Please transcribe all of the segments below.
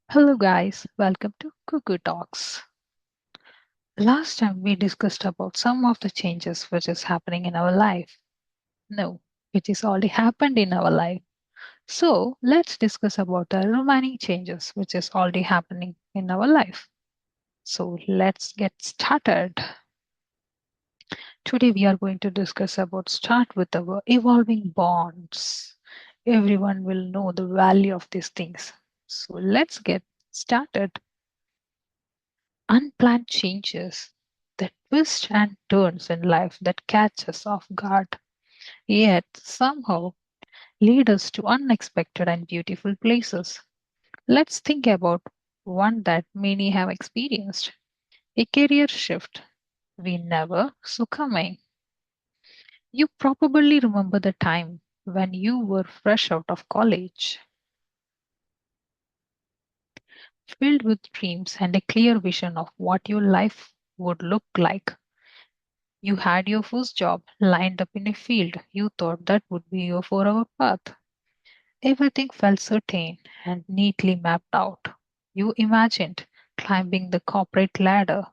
Hello, guys. Welcome to Cuckoo Talks. Last time we discussed about some of the changes which is happening in our life. No, which is already happened in our life. So let's discuss about the remaining changes which is already happening in our life. So let's get started. Today we are going to discuss about start with our evolving bonds. Everyone will know the value of these things. So let's get started. Unplanned changes, the twists and turns in life that catch us off guard, yet somehow lead us to unexpected and beautiful places. Let's think about one that many have experienced, a career shift we never saw coming. You probably remember the time when you were fresh out of college, filled with dreams and a clear vision of what your life would look like. You had your first job lined up in a field you thought that would be your forever path. Everything felt certain and neatly mapped out. You imagined climbing the corporate ladder,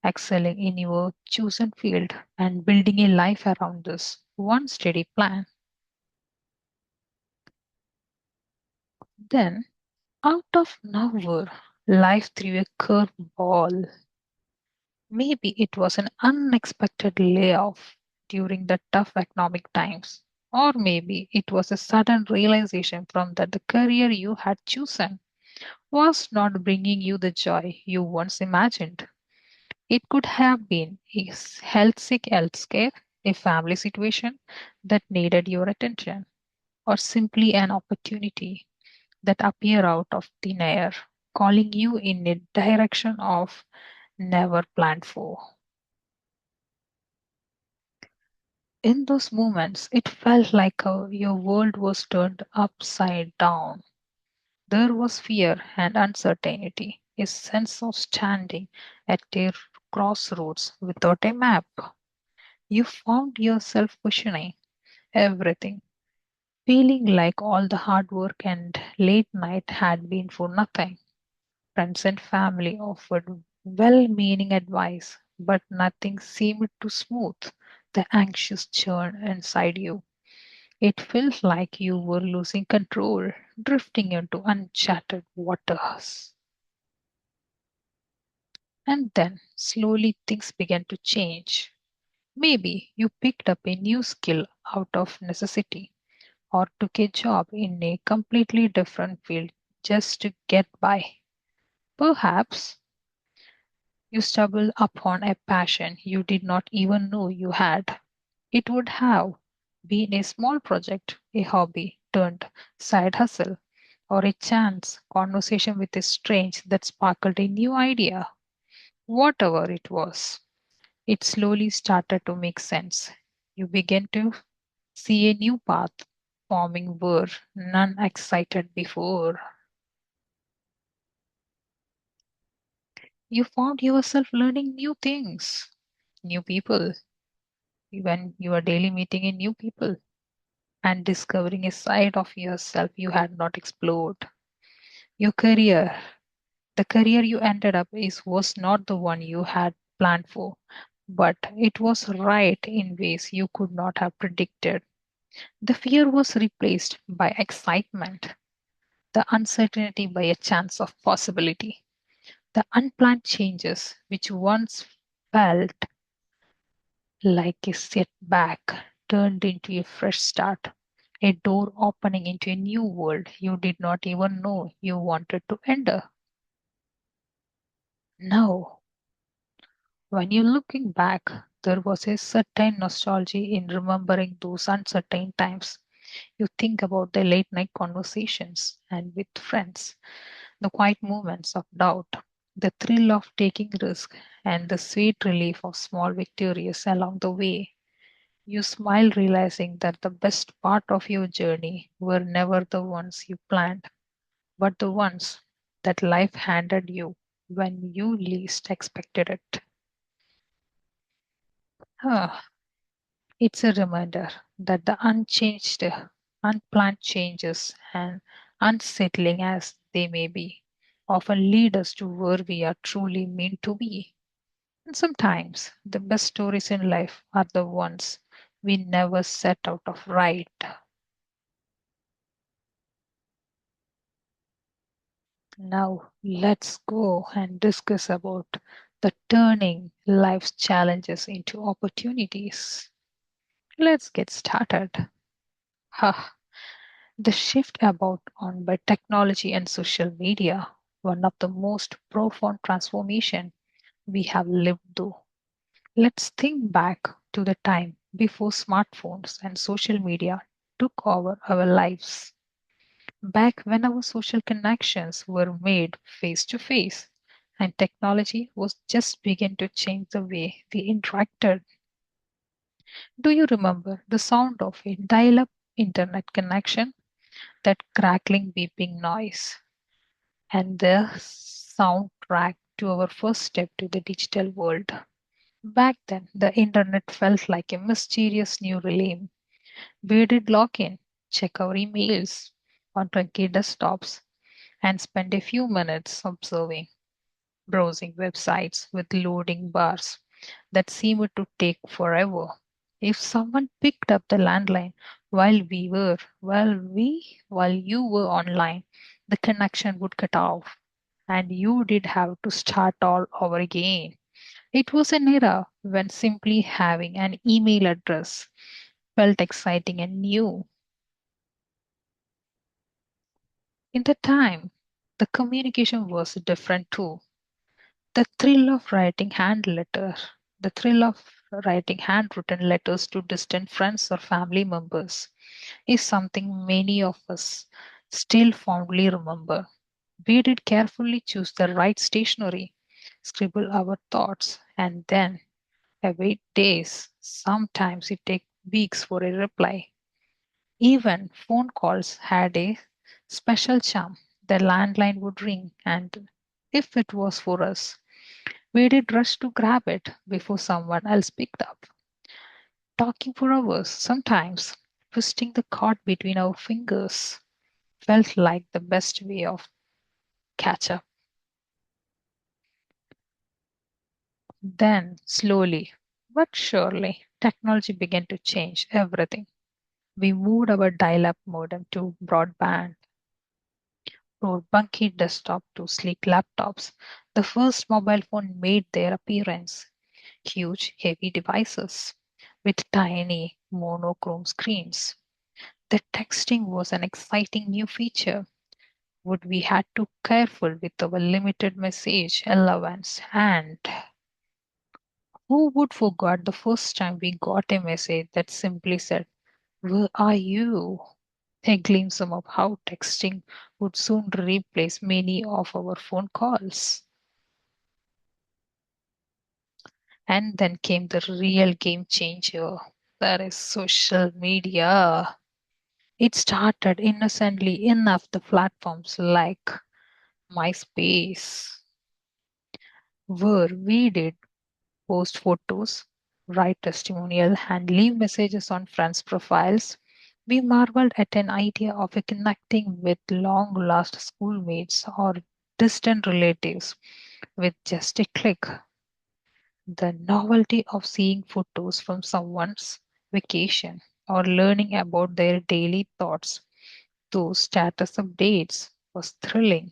excelling in your chosen field, and building a life around this one steady plan. Then, out of nowhere, life threw a curveball. Maybe it was an unexpected layoff during the tough economic times. Or maybe it was a sudden realization from that the career you had chosen was not bringing you the joy you once imagined. It could have been a health sick healthcare, a family situation that needed your attention, or simply an opportunity that appeared out of thin air, calling you in a direction of never planned for. In those moments, it felt like your world was turned upside down. There was fear and uncertainty, a sense of standing at a crossroads without a map. You found yourself questioning everything, feeling like all the hard work and late night had been for nothing. Friends and family offered well meaning advice, but nothing seemed to smooth the anxious churn inside you. It felt like you were losing control, drifting into uncharted waters. And then slowly things began to change. Maybe you picked up a new skill out of necessity or took a job in a completely different field just to get by. Perhaps you stumbled upon a passion you did not even know you had. It would have been a small project, a hobby turned side hustle, or a chance conversation with a strange that sparkled a new idea. Whatever it was, it slowly started to make sense. You began to see a new path forming where none excited before. You found yourself learning new things, new people, when you are daily meeting in new people and discovering a side of yourself you had not explored. Your career, the career you ended up is was not the one you had planned for, but it was right in ways you could not have predicted. The fear was replaced by excitement, the uncertainty by a chance of possibility. The unplanned changes, which once felt like a setback, turned into a fresh start, a door opening into a new world you did not even know you wanted to enter. Now, when you're looking back, there was a certain nostalgia in remembering those uncertain times. You think about the late night conversations and with friends, the quiet moments of doubt, the thrill of taking risks, and the sweet relief of small victories along the way. You smile realizing that the best part of your journey were never the ones you planned, but the ones that life handed you when you least expected it. Ah, it's a reminder that the unplanned changes and unsettling as they may be, often lead us to where we are truly meant to be. And sometimes the best stories in life are the ones we never set out of right. Now let's go and discuss about the turning life's challenges into opportunities. Let's get started. Ha, the shift about on by technology and social media, one of the most profound transformation we have lived through. Let's think back to the time before smartphones and social media took over our lives. Back when our social connections were made face to face and technology was just beginning to change the way we interacted. Do you remember the sound of a dial up internet connection? That crackling beeping noise and the soundtrack to our first step to the digital world. Back then, the internet felt like a mysterious new realm. We did log in, check our emails on clunky desktops, and spend a few minutes observing, browsing websites with loading bars that seemed to take forever. If someone picked up the landline while you were online, the connection would cut off and you did have to start all over again. It was an era when simply having an email address felt exciting and new. In the time, the communication was different too. The thrill of writing the thrill of writing handwritten letters to distant friends or family members is something many of us still fondly remember. We did carefully choose the right stationery, scribble our thoughts, and then await days. Sometimes it takes weeks for a reply. Even phone calls had a special charm. The landline would ring, and if it was for us, we did rush to grab it before someone else picked up. Talking for hours, sometimes twisting the cord between our fingers, felt like the best way of catch up. Then, slowly but surely, technology began to change everything. We moved our dial up modem to broadband, from bunky desktop to sleek laptops. The first mobile phone made their appearance, huge, heavy devices with tiny monochrome screens. The texting was an exciting new feature. Would we had to careful with our limited message allowance and who would forget the first time we got a message that simply said, "Where are you?" A glimpse of how texting would soon replace many of our phone calls. And then came the real game changer. That is social media. It started innocently enough the platforms like MySpace, where we did post photos, write testimonial, and leave messages on friends' profiles. We marveled at an idea of connecting with long lost schoolmates or distant relatives with just a click. The novelty of seeing photos from someone's vacation or learning about their daily thoughts through status updates was thrilling.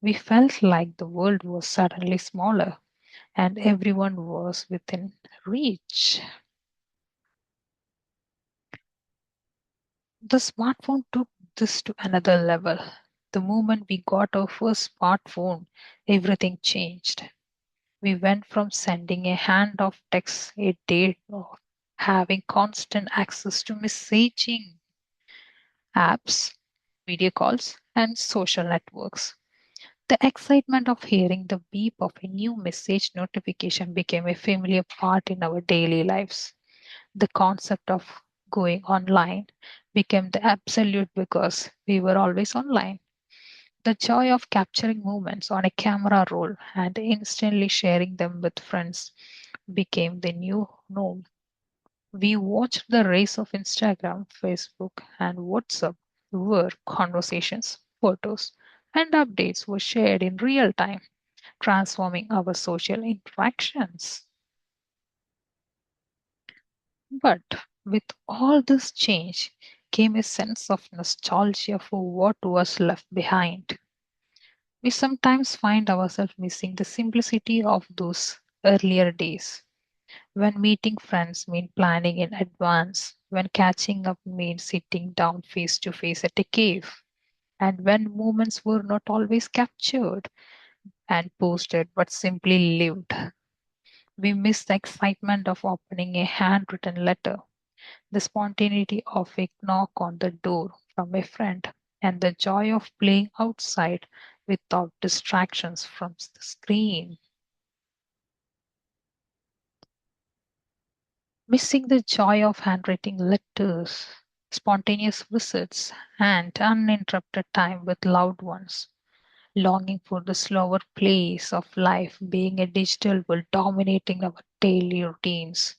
We felt like the world was suddenly smaller and everyone was within reach. The smartphone took this to another level. The moment we got our first smartphone, everything changed. We went from sending a hand of text a day to having constant access to messaging apps, video calls, and social networks. The excitement of hearing the beep of a new message notification became a familiar part in our daily lives. The concept of going online became the absolute because we were always online. The joy of capturing moments on a camera roll and instantly sharing them with friends became the new norm. We watched the race of Instagram, Facebook, and WhatsApp were conversations, photos, and updates were shared in real time, transforming our social interactions. But with all this change came a sense of nostalgia for what was left behind. We sometimes find ourselves missing the simplicity of those earlier days, when meeting friends mean planning in advance, when catching up means sitting down face to face at a cave, and when moments were not always captured and posted but simply lived. We miss the excitement of opening a handwritten letter, the spontaneity of a knock on the door from a friend, and the joy of playing outside without distractions from the screen. Missing the joy of handwriting letters, spontaneous visits, and uninterrupted time with loved ones. Longing for the slower pace of life, being a digital world dominating our daily routines.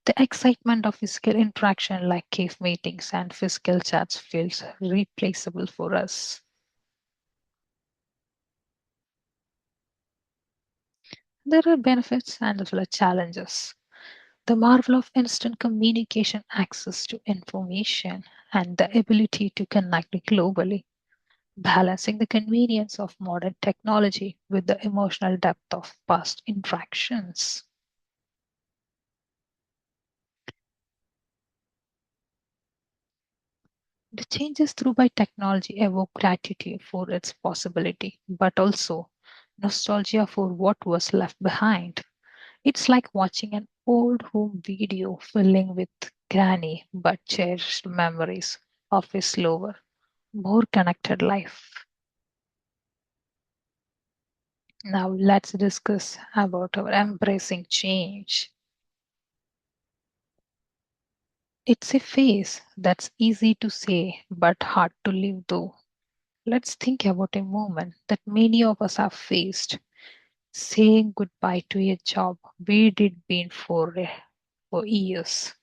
The excitement of physical interaction, like cave meetings and physical chats, feels replaceable for us. There are benefits and as well as challenges. The marvel of instant communication, access to information, and the ability to connect globally, balancing the convenience of modern technology with the emotional depth of past interactions. The changes through by technology evoke gratitude for its possibility, but also nostalgia for what was left behind. It's like watching an old home video filling with granny but cherished memories of a slower, more connected life. Now let's discuss about our embracing change. It's a phase that's easy to say but hard to live though. Let's think about a moment that many of us have faced, saying goodbye to a job we did been for years,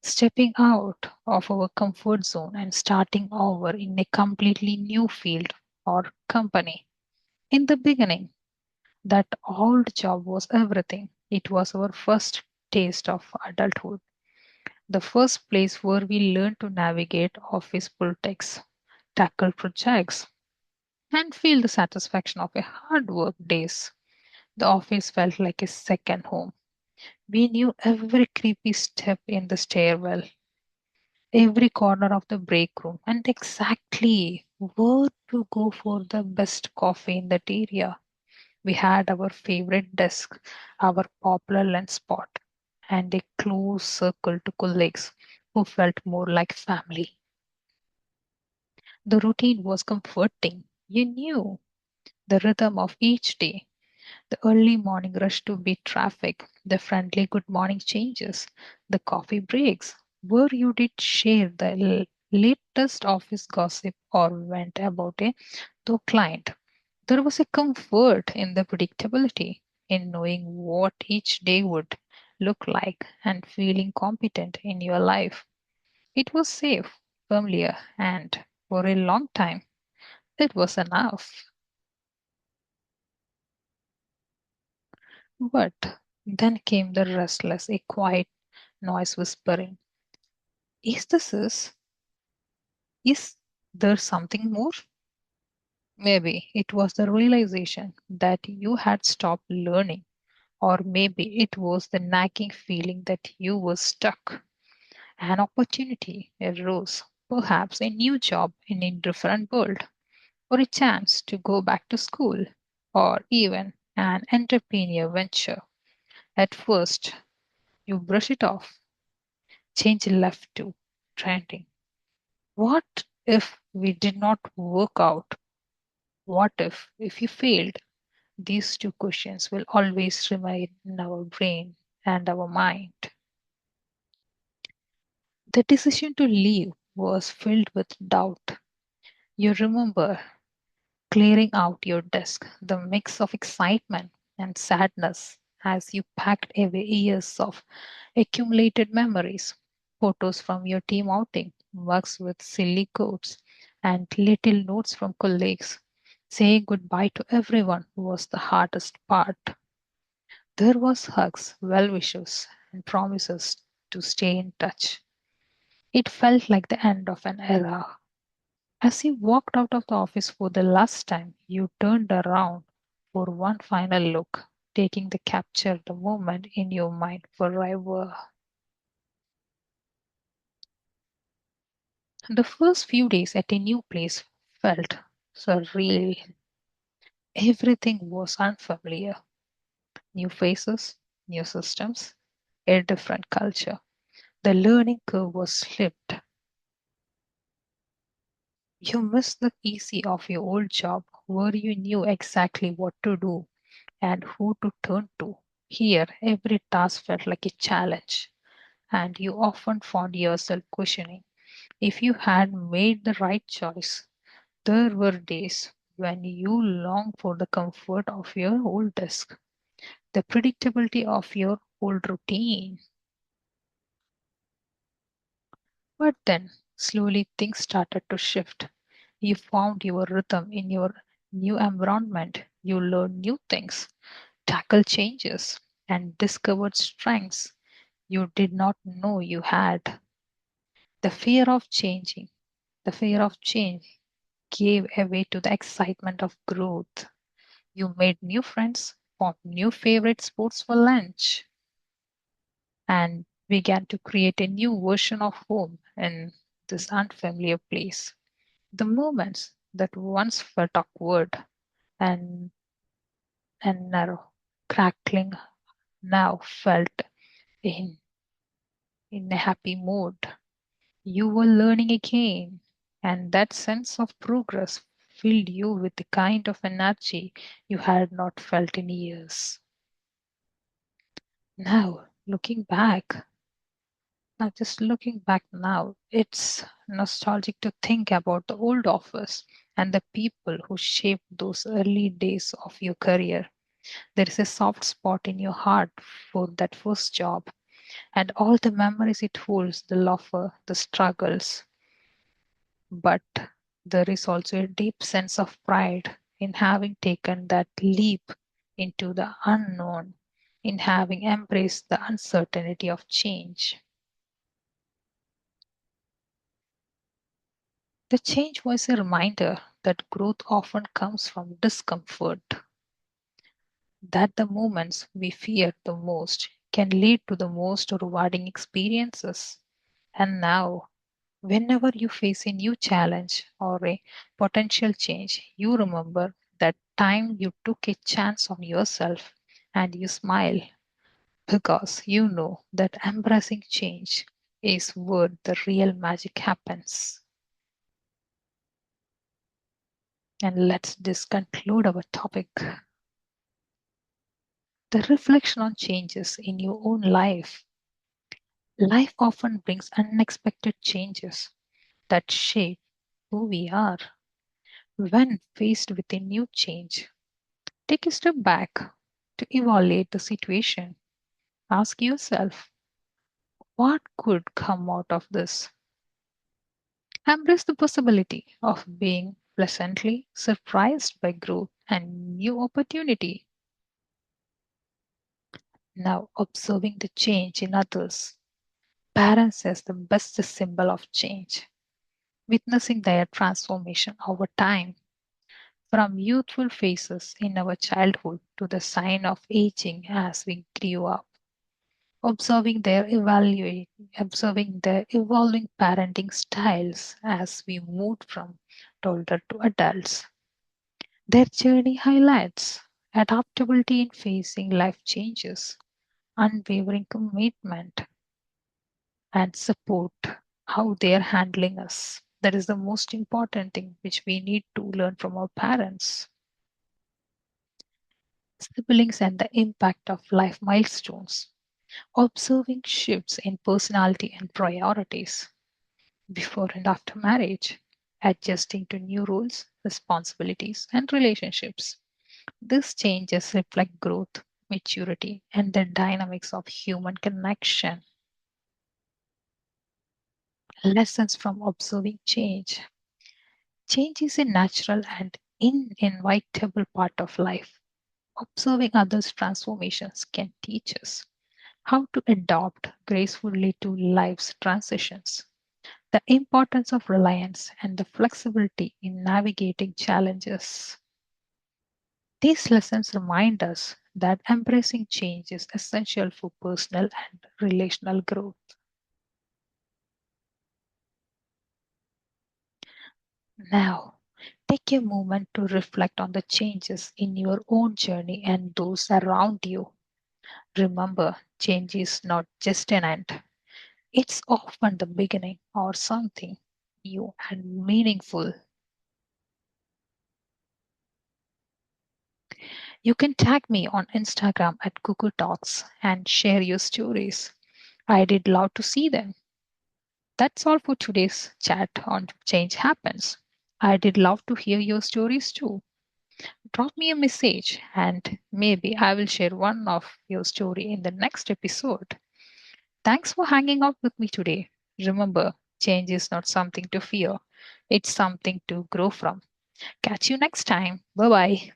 stepping out of our comfort zone and starting over in a completely new field or company. In the beginning, that old job was everything. It was our first taste of adulthood, the first place where we learned to navigate office politics, tackle projects, and feel the satisfaction of a hard work days. The office felt like a second home. We knew every creepy step in the stairwell, every corner of the break room, and exactly where to go for the best coffee in that area. We had our favorite desk, our popular lunch spot, and a close circle to colleagues who felt more like family. The routine was comforting. You knew the rhythm of each day, the early morning rush to beat traffic, the friendly good morning changes, the coffee breaks, where you did share the latest office gossip or went about a to client. There was a comfort in the predictability, in knowing what each day would look like and feeling competent in your life. It was safe, familiar, and for a long time, it was enough. But then came the restless, a quiet noise whispering, Is this is? Is there something more? Maybe it was the realization that you had stopped learning, or maybe it was the nagging feeling that you were stuck. An opportunity arose, perhaps a new job in a different world, or a chance to go back to school, or even an entrepreneur venture. At first, you brush it off, change left to trending. What if we did not work out? What if you failed? These two questions will always remain in our brain and our mind. The decision to leave was filled with doubt. You remember clearing out your desk, the mix of excitement and sadness as you packed away years of accumulated memories, photos from your team outing, mugs with silly quotes, and little notes from colleagues. Saying goodbye to everyone was the hardest part. There was hugs, well wishes, and promises to stay in touch. It felt like the end of an era. As you walked out of the office for the last time, you turned around for one final look, taking the capture the moment in your mind forever. The first few days at a new place felt surreal. Everything was unfamiliar. New faces, new systems, a different culture. The learning curve was slipped. You missed the easy of your old job where you knew exactly what to do and who to turn to. Here, every task felt like a challenge, and you often found yourself questioning if you had made the right choice. There were days when you longed for the comfort of your old desk, the predictability of your old routine. But then, slowly, things started to shift. You found your rhythm in your new environment. You learned new things, tackled changes, and discovered strengths you did not know you had. The fear of changing, the fear of change gave way to the excitement of growth. You made new friends, formed new favorite sports for lunch, and began to create a new version of home in this unfamiliar place. The moments that once felt awkward and, and narrow, crackling, now felt in, in a happy mood. You were learning again, and that sense of progress filled you with the kind of energy you had not felt in years. Now, just looking back now, it's nostalgic to think about the old office and the people who shaped those early days of your career. There is a soft spot in your heart for that first job and all the memories it holds, the laughter, the struggles. But there is also a deep sense of pride in having taken that leap into the unknown, in having embraced the uncertainty of change. The change was a reminder that growth often comes from discomfort, that the moments we fear the most can lead to the most rewarding experiences. And now, whenever you face a new challenge or a potential change, you remember that time you took a chance on yourself and you smile because you know that embracing change is where the real magic happens. And let's just conclude our topic. The reflection on changes in your own life. Life often brings unexpected changes that shape who we are. When faced with a new change, take a step back to evaluate the situation. Ask yourself, what could come out of this? Embrace the possibility of being pleasantly surprised by growth and new opportunity. Now, observing the change in others. Parents as the best symbol of change, witnessing their transformation over time, from youthful phases in our childhood to the sign of aging as we grew up. Observing their evolving parenting styles as we moved from toddler to adults. Their journey highlights adaptability in facing life changes, unwavering commitment, and support, how they are handling us. That is the most important thing which we need to learn from our parents. Siblings and the impact of life milestones. Observing shifts in personality and priorities before and after marriage, adjusting to new roles, responsibilities, and relationships. These changes reflect growth, maturity, and the dynamics of human connection. Lessons from observing change. Change is a natural and inevitable part of life. Observing others' transformations can teach us how to adapt gracefully to life's transitions. The importance of reliance and the flexibility in navigating challenges. These lessons remind us that embracing change is essential for personal and relational growth. Now, take a moment to reflect on the changes in your own journey and those around you. Remember, change is not just an end, it's often the beginning or something new and meaningful. You can tag me on Instagram at Google Talks and share your stories. I did love to see them. That's all for today's chat on Change Happens. I did love to hear your stories too. Drop me a message and maybe I will share one of your story in the next episode. Thanks for hanging out with me today. Remember, change is not something to fear. It's something to grow from. Catch you next time. Bye bye.